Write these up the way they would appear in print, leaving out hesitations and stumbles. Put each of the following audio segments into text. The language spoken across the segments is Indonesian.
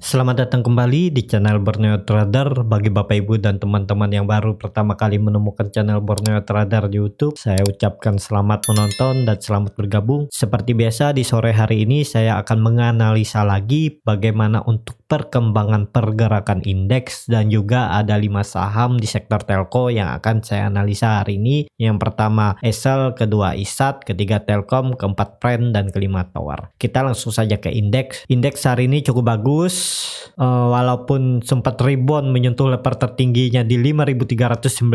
Selamat datang kembali di channel Borneo Trader. Bagi Bapak Ibu dan teman-teman yang baru pertama kali menemukan channel Borneo Trader di YouTube, saya ucapkan selamat menonton dan selamat bergabung. Seperti biasa di sore hari ini saya akan menganalisa lagi bagaimana untuk perkembangan pergerakan indeks dan juga ada 5 saham di sektor telco yang akan saya analisa hari ini. Yang pertama Excel, kedua ISAT, ketiga Telkom, keempat Pren, dan kelima Tower. Kita langsung saja ke indeks. Indeks hari ini cukup bagus. Walaupun sempat rebound menyentuh level tertingginya di 5.395,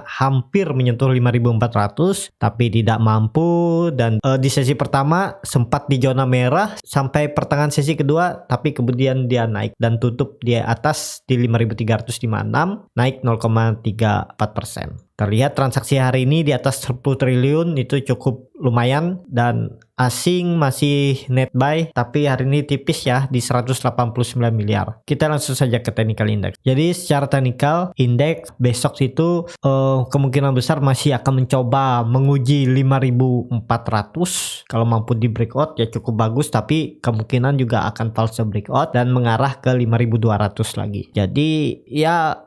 hampir menyentuh 5.400, tapi tidak mampu. Dan di sesi pertama sempat di zona merah sampai pertengahan sesi kedua, tapi kemudian dia naik dan tutup di atas di 5.356, naik 0,34%. Terlihat transaksi hari ini di atas 10 triliun, itu cukup lumayan, dan asing masih net buy, tapi hari ini tipis ya di 189 miliar. Kita langsung saja ke technical index. Jadi secara technical indeks besok itu kemungkinan besar masih akan mencoba menguji 5.400. Kalau mampu di breakout ya cukup bagus, tapi kemungkinan juga akan false breakout dan mengarah ke 5.200 lagi. Jadi ya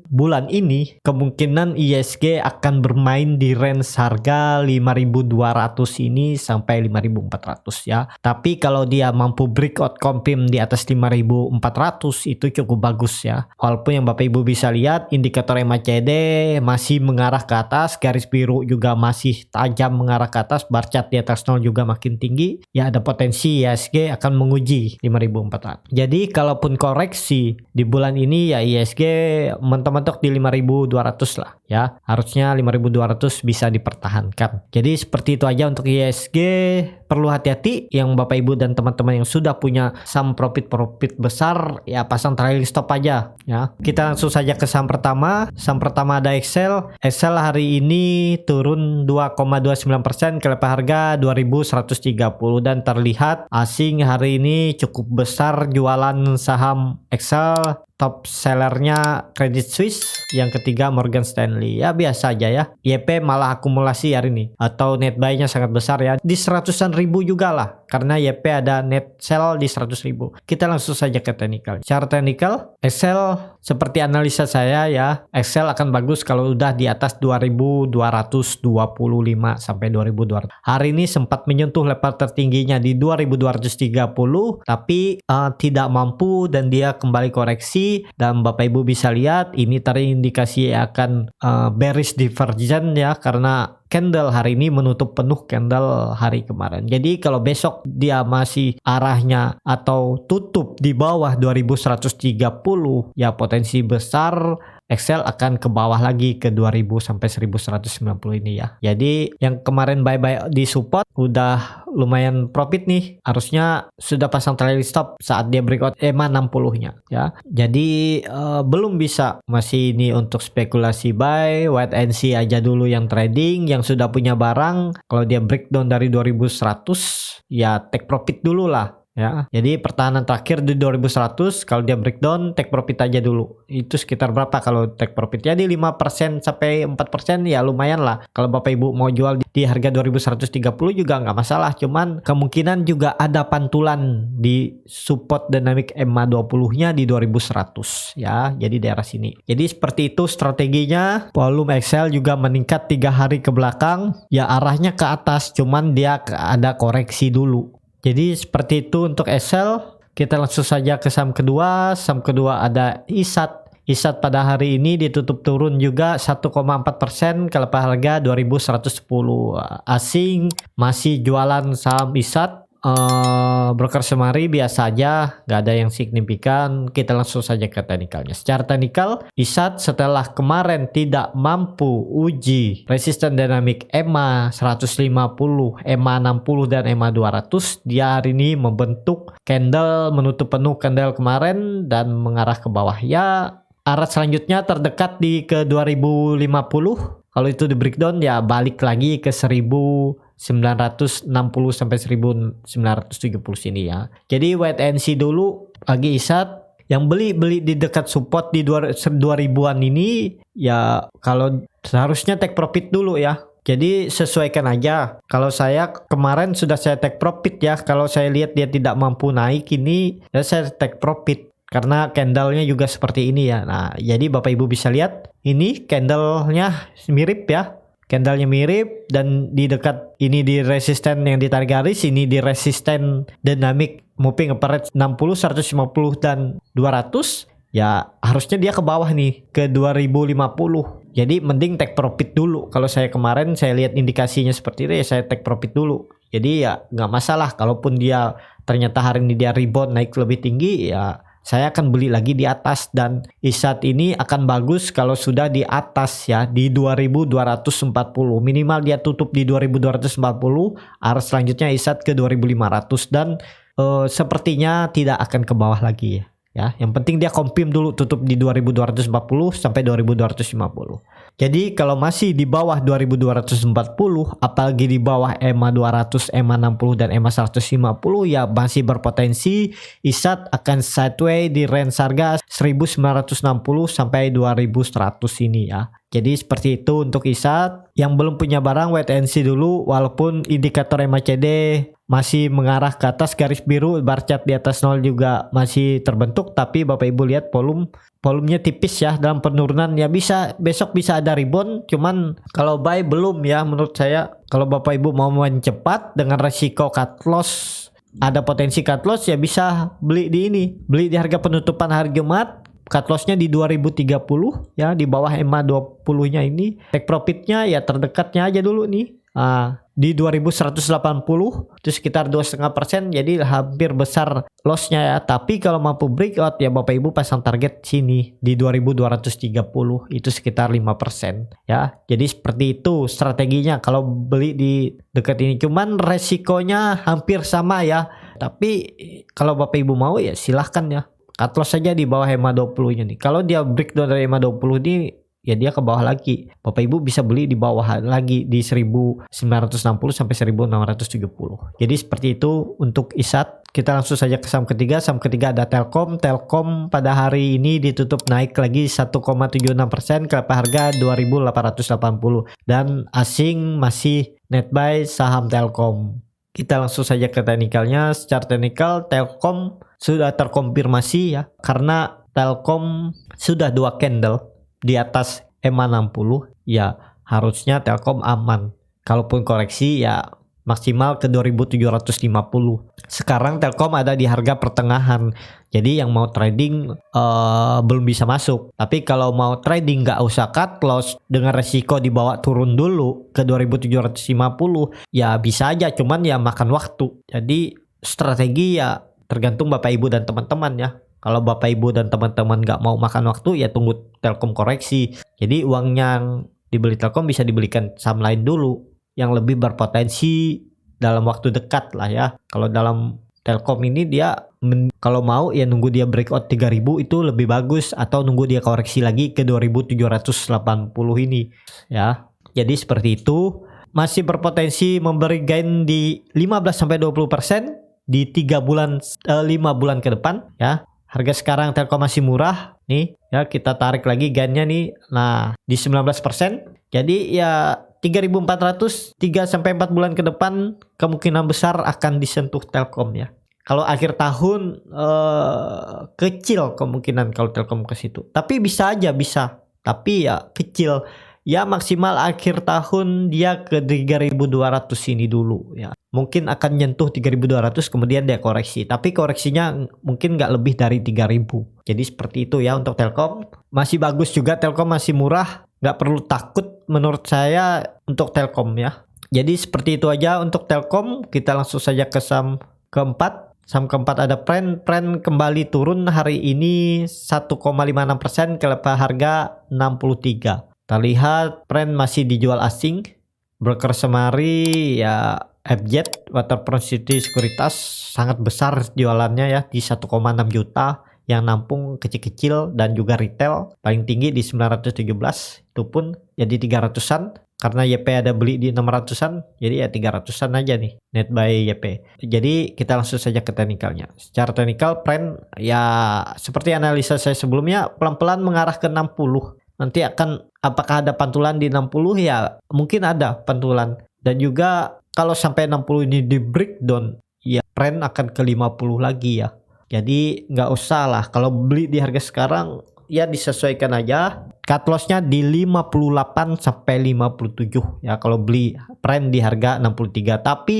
bulan ini kemungkinan ISG akan bermain di range harga 5.200 ini sampai 5.400 ya. Tapi kalau dia mampu breakout confirm di atas 5.400 itu cukup bagus ya. Walaupun yang Bapak Ibu bisa lihat indikator MACD masih mengarah ke atas, garis biru juga masih tajam mengarah ke atas, bar chart di atas 0 juga makin tinggi. Ya ada potensi ISG akan menguji 5.400. Jadi kalaupun koreksi di bulan ini ya ISG mentok-mentok di 5.200 lah ya. Harusnya 5.200 bisa dipertahankan. Jadi seperti itu aja untuk ISG. Perlu hati-hati yang Bapak Ibu dan teman-teman yang sudah punya saham profit besar ya, pasang trailing stop aja ya. Kita langsung saja ke saham pertama. Saham pertama ada Excel. Excel hari ini turun 2,29% ke level harga 2.130, dan terlihat asing hari ini cukup besar jualan saham Excel. Top sellernya Credit Suisse, yang ketiga Morgan Stanley. Ya biasa aja ya. YP malah akumulasi hari ini, atau net buy-nya sangat besar ya, di 100-an ribu juga lah, karena YP ada net sell di 100 ribu. Kita langsung saja ke technical. Secara technical Excel seperti analisa saya ya, Excel akan bagus kalau udah di atas 2.225 sampai 2.200. Hari ini sempat menyentuh level tertingginya di 2.230, tapi tidak mampu dan dia kembali koreksi. Dan Bapak Ibu bisa lihat ini terindikasi akan bearish divergence ya, karena candle hari ini menutup penuh candle hari kemarin. Jadi kalau besok dia masih arahnya atau tutup di bawah 2130 ya, potensi besar Excel akan ke bawah lagi ke 2000 sampai 1190 ini ya. Jadi yang kemarin buy di support udah lumayan profit nih. Harusnya sudah pasang trailing stop saat dia breakout EMA 60-nya ya. Jadi belum bisa, masih ini untuk spekulasi buy, wait and see aja dulu yang trading. Yang sudah punya barang, kalau dia breakdown dari 2100 ya take profit dulu lah ya. Jadi pertahanan terakhir di 2100, kalau dia breakdown take profit aja dulu. Itu sekitar berapa kalau take profit? Jadi 5% sampai 4% ya lumayan lah. Kalau Bapak Ibu mau jual di harga 2130 juga nggak masalah. Cuman kemungkinan juga ada pantulan di support dynamic EMA 20-nya di 2100 ya. Jadi daerah sini. Jadi seperti itu strateginya. Volume Excel juga meningkat 3 hari ke belakang. Ya arahnya ke atas, cuman dia ada koreksi dulu. Jadi seperti itu untuk Excel. Kita langsung saja ke saham kedua. Saham kedua ada ISAT. ISAT pada hari ini ditutup turun juga 1,4% ke level harga 2110. Asing masih jualan saham ISAT. Broker semari biasa aja, nggak ada yang signifikan. Kita langsung saja ke technicalnya. Secara technical, ISAT setelah kemarin tidak mampu uji resisten dinamik EMA 150, EMA 60, dan EMA 200, dia hari ini membentuk candle menutup penuh candle kemarin dan mengarah ke bawah ya. Arah selanjutnya terdekat di ke 2050. Kalau itu di breakdown ya balik lagi ke 1960 sampai 1970 sini ya. Jadi wait and see dulu bagi ISAT. Yang beli di dekat support di 2000-an ini ya, kalau seharusnya take profit dulu ya. Jadi sesuaikan aja. Kalau saya kemarin sudah saya take profit ya. Kalau saya lihat dia tidak mampu naik ini, ya saya take profit. karena candlenya juga seperti ini ya. Nah, jadi Bapak Ibu bisa lihat ini candlenya mirip ya. Candlenya mirip dan di dekat ini di resisten yang ditarik garis, ini di resisten dynamic moving average 60, 150 dan 200. Ya harusnya dia ke bawah nih ke 2050. Jadi mending take profit dulu. Kalau saya kemarin saya lihat indikasinya seperti itu ya saya take profit dulu. Jadi ya nggak masalah kalaupun dia ternyata hari ini dia rebound naik lebih tinggi ya saya akan beli lagi di atas dan ISAT ini akan bagus kalau sudah di atas ya di 2240 minimal dia tutup di 2240 arah selanjutnya ISAT ke 2500 dan sepertinya tidak akan ke bawah lagi ya. Yang penting dia confirm dulu tutup di 2240 sampai 2250. Jadi kalau masih di bawah 2240 apalagi di bawah EMA 200, EMA 60 dan EMA 150 ya masih berpotensi ISAT akan sideways di range harga 1960 sampai 2100 ini ya. Jadi seperti itu untuk ISAT. Yang belum punya barang wait and see dulu walaupun indikator MACD masih mengarah ke atas garis biru, bar chart di atas 0 juga masih terbentuk tapi Bapak Ibu lihat volumenya tipis ya dalam penurunan ya bisa besok bisa ada rebound cuman kalau buy belum ya menurut saya. Kalau Bapak Ibu mau main cepat dengan resiko cut loss ada potensi cut loss ya bisa beli di harga penutupan hari Jumat. Cut lossnya di 2030 ya di bawah EMA 20 nya ini. Take profitnya ya terdekatnya aja dulu nih. Di 2180 itu sekitar 2,5%, jadi hampir besar lossnya ya. Tapi kalau mampu breakout ya Bapak Ibu pasang target sini di 2230 itu sekitar 5% ya. Jadi seperti itu strateginya kalau beli di dekat ini. Cuman resikonya hampir sama ya. Tapi kalau Bapak Ibu mau ya silahkan ya. Cut loss saja di bawah EMA 20 nya nih. Kalau dia breakdown dari EMA 20 ini ya dia ke bawah lagi. Bapak Ibu bisa beli di bawah lagi di 1960 sampai 1670. Jadi seperti itu untuk ISAT. Kita langsung saja ke saham ketiga. Saham ketiga ada Telkom. Telkom pada hari ini ditutup naik lagi 1,76% ke harga 2880 dan asing masih net buy saham Telkom. Kita langsung saja ke teknikalnya. Secara teknikal Telkom sudah terkonfirmasi ya karena Telkom sudah 2 candle di atas EMA 60 ya harusnya Telkom aman. Kalaupun koreksi ya maksimal ke 2750. Sekarang Telkom ada di harga pertengahan. Jadi yang mau trading belum bisa masuk. Tapi kalau mau trading nggak usah cut loss dengan resiko dibawa turun dulu ke 2750 ya bisa aja cuman ya makan waktu. Jadi strategi ya tergantung Bapak Ibu dan teman-teman ya. Kalau Bapak Ibu dan teman-teman nggak mau makan waktu ya tunggu Telkom koreksi. Jadi uang yang dibeli Telkom bisa dibelikan saham lain dulu yang lebih berpotensi dalam waktu dekat lah ya. Kalau dalam Telkom ini dia kalau mau ya nunggu dia breakout 3000 itu lebih bagus atau nunggu dia koreksi lagi ke 2780 ini ya. Jadi seperti itu masih berpotensi memberi gain di 15 sampai 20% di 5 bulan ke depan ya. Harga sekarang Telkom masih murah nih ya, kita tarik lagi gainnya nih. Nah, di 19%. Jadi ya 3.400 3 sampai 4 bulan ke depan kemungkinan besar akan disentuh Telkom ya. Kalau akhir tahun kecil kemungkinan kalau Telkom ke situ. Tapi bisa aja bisa. Tapi ya kecil. Ya maksimal akhir tahun dia ke 3.200 ini dulu ya. Mungkin akan nyentuh 3.200 kemudian dia koreksi. Tapi koreksinya mungkin nggak lebih dari 3.000. Jadi seperti itu ya untuk Telkom. Masih bagus juga Telkom masih murah. Nggak perlu takut menurut saya untuk Telkom ya. Jadi seperti itu aja untuk Telkom. Kita langsung saja ke saham keempat. Saham keempat ada Pren kembali turun hari ini 1,56% ke harga 63. Kita lihat Pren masih dijual asing. Broker semari ya FZ Waterfront City Sekuritas sangat besar jualannya ya di 1,6 juta. Yang nampung kecil-kecil dan juga retail paling tinggi di 917 itu pun jadi 300-an karena YP ada beli di 600-an jadi ya 300-an aja nih net buy YP. Jadi kita langsung saja ke teknikalnya. Secara teknikal Pren ya seperti analisa saya sebelumnya pelan-pelan mengarah ke 60. Nanti akan apakah ada pantulan di 60 ya mungkin ada pantulan dan juga kalau sampai 60 ini di breakdown ya Pren akan ke 50 lagi ya. Jadi nggak usah lah kalau beli di harga sekarang, ya disesuaikan aja. Cut lossnya di 58 sampai 57 ya kalau beli prime di harga 63. Tapi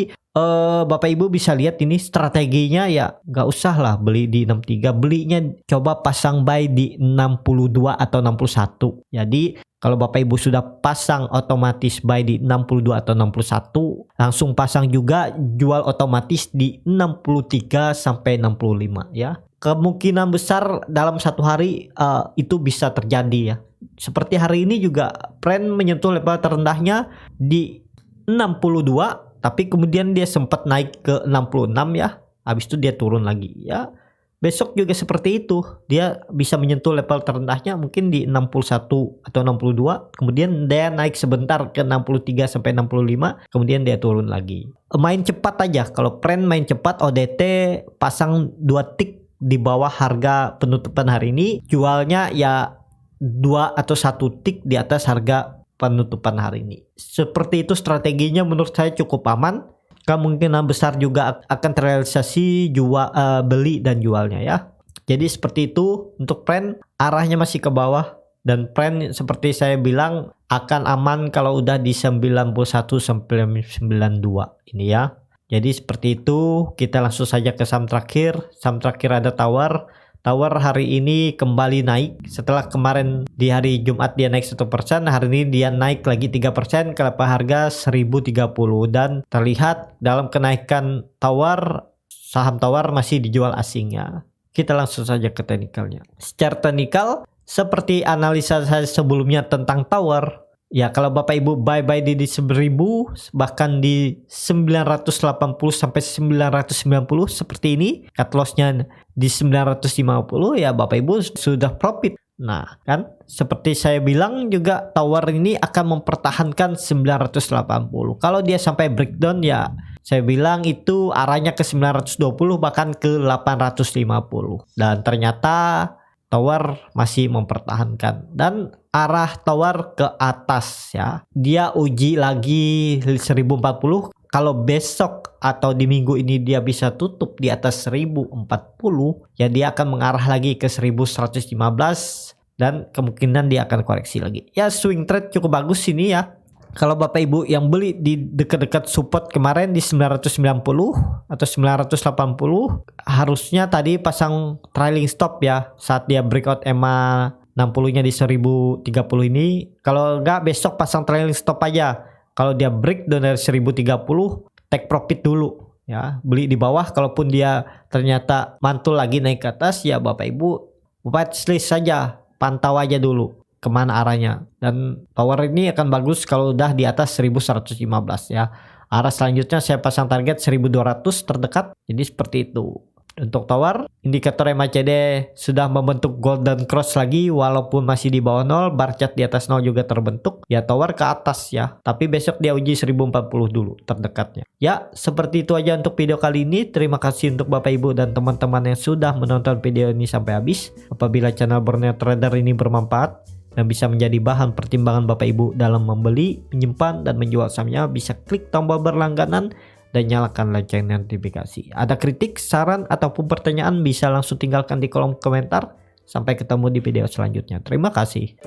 Bapak Ibu bisa lihat ini strateginya, ya nggak usah lah beli di 63, belinya coba pasang buy di 62 atau 61. Jadi kalau Bapak Ibu sudah pasang otomatis buy di 62 atau 61, langsung pasang juga jual otomatis di 63 sampai 65 ya. Kemungkinan besar dalam satu hari itu bisa terjadi ya. Seperti hari ini juga Prime menyentuh level terendahnya di 62, tapi kemudian dia sempat naik ke 66 ya. Habis itu dia turun lagi ya. Besok juga seperti itu. Dia bisa menyentuh level terendahnya mungkin di 61 atau 62. Kemudian dia naik sebentar ke 63 sampai 65. Kemudian dia turun lagi. Main cepat aja. Kalau Prime main cepat, ODT pasang 2 tick di bawah harga penutupan hari ini. Jualnya ya 2 atau 1 tick di atas harga penutupan hari ini. Seperti itu strateginya, menurut saya cukup aman. Kemungkinan besar juga akan terrealisasi beli dan jualnya ya. Jadi seperti itu untuk Prime, arahnya masih ke bawah, dan Prime seperti saya bilang akan aman kalau udah di 91 sampai 92 ini ya. Jadi seperti itu, kita langsung saja ke saham terakhir. Saham terakhir ada Tower. Tower hari ini kembali naik setelah kemarin di hari Jumat dia naik 1%, hari ini dia naik lagi 3% ke harga 1030, dan terlihat dalam kenaikan Tower, saham Tower masih dijual asingnya. Kita langsung saja ke teknikalnya. Secara teknikal, seperti analisa saya sebelumnya tentang Tower, ya kalau Bapak Ibu buy di 1000 bahkan di 980 sampai 990 seperti ini, cut lossnya di 950, ya Bapak Ibu sudah profit. Nah kan seperti saya bilang juga Tower ini akan mempertahankan 980. Kalau dia sampai breakdown, ya saya bilang itu arahnya ke 920 bahkan ke 850, dan ternyata Tower masih mempertahankan dan arah Tower ke atas ya. Dia uji lagi 1040. Kalau besok atau di minggu ini dia bisa tutup di atas 1040, ya dia akan mengarah lagi ke 1115, dan kemungkinan dia akan koreksi lagi. Ya swing trade cukup bagus ini ya. Kalau Bapak Ibu yang beli di dekat-dekat support kemarin di 990 atau 980, harusnya tadi pasang trailing stop ya saat dia breakout EMA 60-nya di 1030 ini. Kalau enggak, besok pasang trailing stop aja. Kalau dia breakdown dari 1030, take profit dulu ya. Beli di bawah, kalaupun dia ternyata mantul lagi naik ke atas, ya Bapak Ibu watchlist saja, pantau aja dulu kemana arahnya. Dan Tower ini akan bagus kalau udah di atas 1115 ya. Arah selanjutnya saya pasang target 1200 terdekat. Jadi seperti itu. Untuk Tower, indikator MACD sudah membentuk golden cross lagi walaupun masih di bawah 0, bar chart di atas 0 juga terbentuk. Ya Tower ke atas ya, tapi besok dia uji 1040 dulu terdekatnya. Ya, seperti itu aja untuk video kali ini. Terima kasih untuk Bapak Ibu dan teman-teman yang sudah menonton video ini sampai habis. Apabila channel Borneo Trader ini bermanfaat dan bisa menjadi bahan pertimbangan Bapak Ibu dalam membeli, menyimpan, dan menjual sahamnya, bisa klik tombol berlangganan dan nyalakan lonceng notifikasi. Ada kritik, saran, ataupun pertanyaan bisa langsung tinggalkan di kolom komentar. Sampai ketemu di video selanjutnya. Terima kasih.